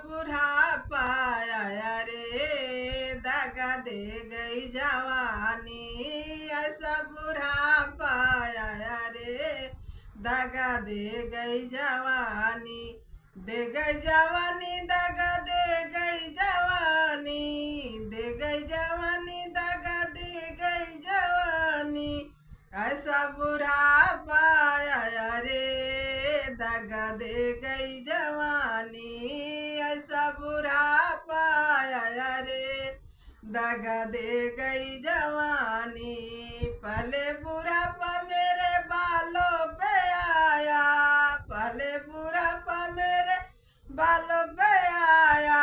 बुढ़ापा आया रे, दगा दे गई जवानी। ऐसा बुढ़ापा आया रे, दगा दे गई जवानी। दे गई जवानी, दगा दे गई जवानी। दे गई जवानी, दगा दे गई जवानी। ऐसा बुढ़ापा आया रे, दगा दे गई जवानी। ऐसा बुढ़ापा आया रे, दगा दे गई जवानी। पहले बुढ़ापा मेरे बालों पे आया, पहले बुढ़ापा मेरे बालों पे आया।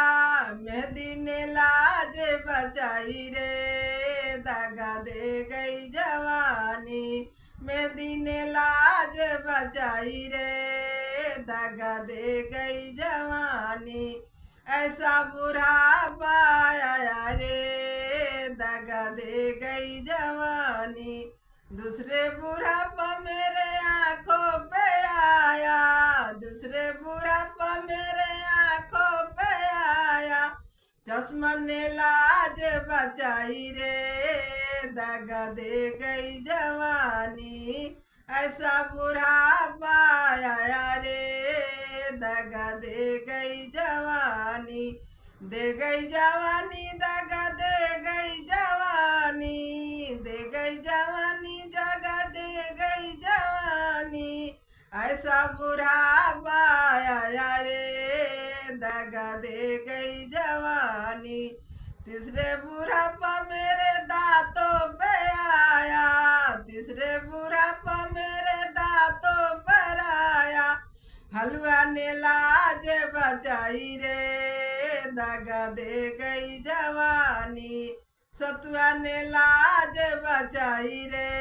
मेहंदी ने लाज बचाई रे, दगा दे गई जवानी। मेहंदी ने लाज बचाई रे, दगा दे गई जवानी। ऐसा बुढ़ापा आया रे, दगा दे गई जवानी। दूसरे बुढ़ापा मेरे आंखों पे आया, दूसरे बुढ़ापा मेरे आंखों पे आया। चश्मा ने लाज बचाई रे, दगा दे गई जवानी। ऐसा बुढ़ापा आया रे, दगा दे गई जवानी। दे गई जवानी, दगा दे गई जवानी। दे गई जवानी, दगा दे गई जवानी। ऐसा बुढ़ापा आया रे, दगा दे गई जवानी। तीसरे बुढ़ापा मेरे दांतों पे आया, तीसरे बुढ़ापा मेरे दांतों पर आया। हलवा ने लाज बचाई रे, दगा दे गई जवानी। सतुआ ने लाज बचाई रे,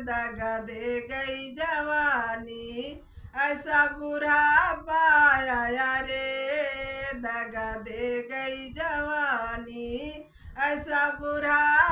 दगा दे गई जवानी। ऐसा बुढ़ापा आया रे, दगा दे गई जवानी। ऐसा बुढ़ा